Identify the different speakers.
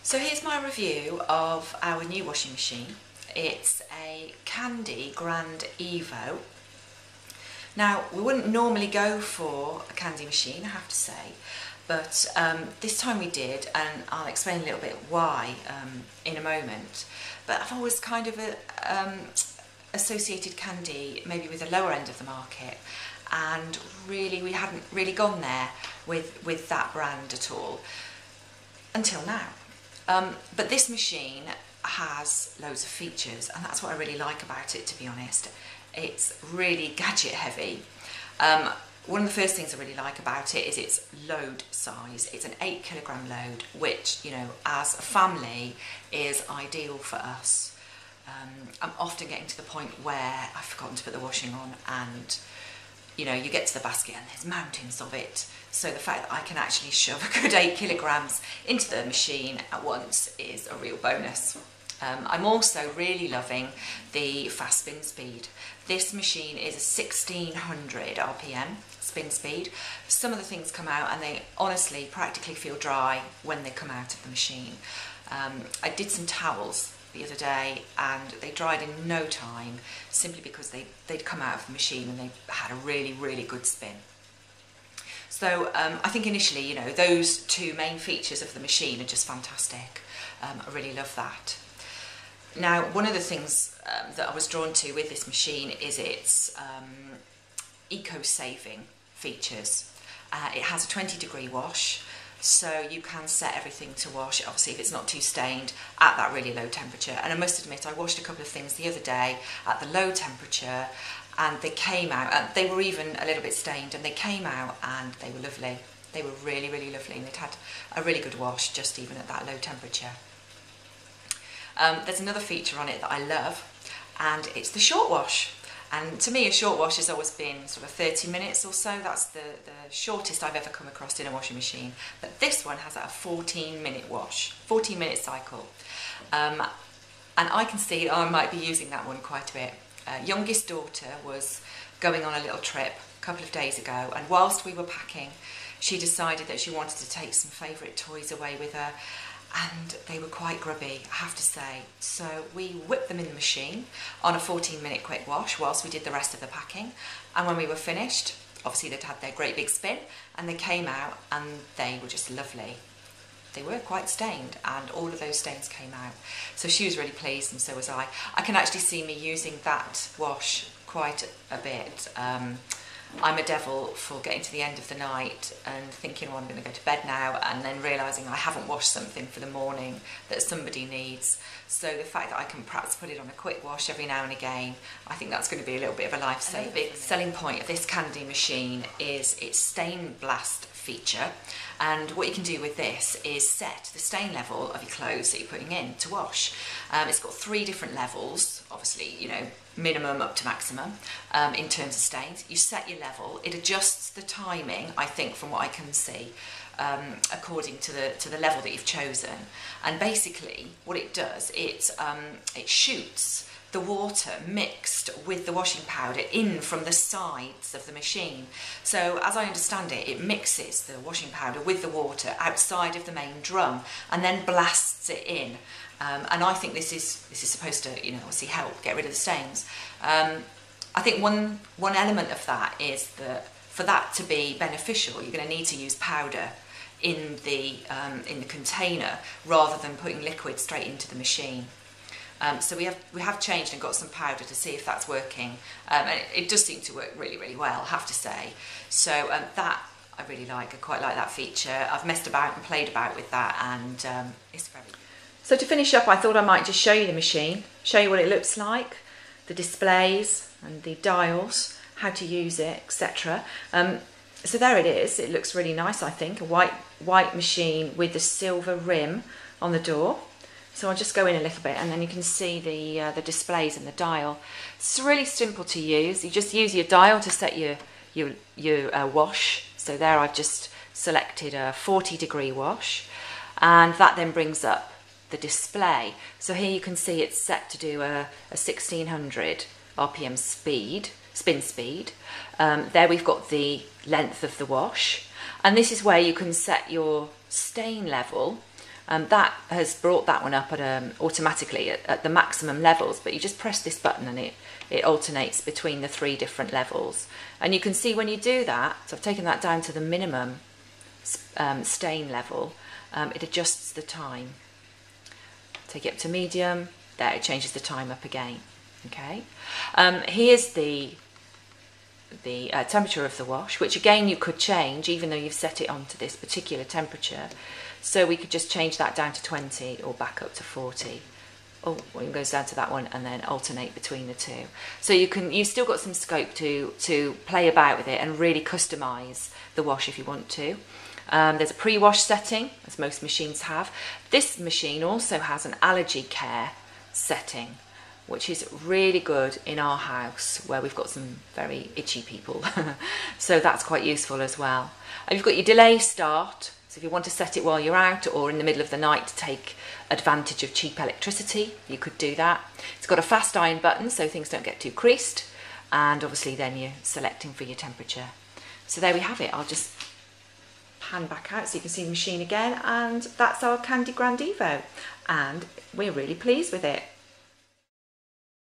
Speaker 1: So here's my review of our new washing machine. It's a Candy Grand Evo. Now, we wouldn't normally go for a Candy machine, I have to say, but this time we did, and I'll explain a little bit why in a moment. But I've always kind of associated Candy maybe with the lower end of the market, and really we hadn't really gone there with that brand at all until now. But this machine has loads of features, and that's what I really like about it, to be honest. It's really gadget heavy. One of the first things I really like about it is its load size. It's an 8 kilogram load, which, you know, as a family is ideal for us. I'm often getting to the point where I've forgotten to put the washing on, and you know, you get to the basket and there's mountains of it. So the fact that I can actually shove a good 8 kilograms into the machine at once is a real bonus. I'm also really loving the fast spin speed. This machine is a 1600 RPM spin speed. Some of the things come out and they honestly practically feel dry when they come out of the machine. I did some towels the other day and they dried in no time, simply because they'd come out of the machine and they had a really good spin. So I think initially, you know, those two main features of the machine are just fantastic. I really love that. Now, one of the things that I was drawn to with this machine is its eco-saving features. It has a 20-degree wash, so you can set everything to wash, obviously if it's not too stained, at that really low temperature. And I must admit, I washed a couple of things the other day at the low temperature, and they came out, and they were even a little bit stained, and they came out and they were lovely. They were really lovely, and they'd had a really good wash just even at that low temperature. There's another feature on it that I love, and it's the short wash. And to me, a short wash has always been sort of 30 minutes or so. That's the shortest I've ever come across in a washing machine. But this one has a 14-minute wash, 14-minute cycle. And I can see I might be using that one quite a bit. Youngest daughter was going on a little trip a couple of days ago, and whilst we were packing, she decided that she wanted to take some favourite toys away with her, and they were quite grubby, I have to say. So we whipped them in the machine on a 14-minute quick wash whilst we did the rest of the packing. And when we were finished, obviously they'd had their great big spin, and they came out and they were just lovely. They were quite stained, and all of those stains came out. So she was really pleased, and so was I. I can actually see me using that wash quite a bit. I'm a devil for getting to the end of the night and thinking, oh, I'm going to go to bed now, and then realising I haven't washed something for the morning that somebody needs. So the fact that I can perhaps put it on a quick wash every now and again, I think that's going to be a little bit of a lifesaver. The big selling point of this Candy machine is its stain blast feature, and what you can do with this is set the stain level of your clothes that you're putting in to wash. It's got 3 different levels, obviously, you know, minimum up to maximum in terms of stains. You set your level, it adjusts the timing, I think, from what I can see, according to the level that you've chosen. And basically what it does, it shoots the water mixed with the washing powder in from the sides of the machine. So as I understand it, it mixes the washing powder with the water outside of the main drum and then blasts it in. And I think this is supposed to, you know, obviously help get rid of the stains. I think one element of that is that for that to be beneficial, you're going to need to use powder in the container rather than putting liquid straight into the machine. So we have changed and got some powder to see if that's working, and it does seem to work really well, I have to say. So that I really like. I quite like that feature. I've messed about and played about with that, and it's very good. So to finish up, I thought I might just show you the machine, show you what it looks like, the displays and the dials, how to use it, etc. So there it is. It looks really nice, I think. A white machine with the silver rim on the door. So I'll just go in a little bit, and then you can see the displays and the dial. It's really simple to use. You just use your dial to set your wash. So there I've just selected a 40-degree wash, and that then brings up the display. So here you can see it's set to do a 1600 RPM spin speed. There we've got the length of the wash, and this is where you can set your stain level That has brought that one up at automatically at the maximum levels, but you just press this button and it alternates between the 3 different levels. And you can see when you do that, so I've taken that down to the minimum stain level, it adjusts the time. Take it up to medium, there it changes the time up again. Okay, here's the temperature of the wash, which again you could change even though you've set it onto this particular temperature. So we could just change that down to 20 or back up to 40. Oh, well, it goes down to that one and then alternate between the 2. So you've still got some scope to play about with it and really customise the wash if you want to. There's a pre-wash setting, as most machines have. This machine also has an allergy care setting, which is really good in our house where we've got some very itchy people. So that's quite useful as well. And you've got your delay start. So if you want to set it while you're out or in the middle of the night to take advantage of cheap electricity, you could do that. It's got a fast iron button so things don't get too creased. And obviously then you're selecting for your temperature. So there we have it. I'll just pan back out so you can see the machine again. And that's our Candy Grand Evo. And we're really pleased with it.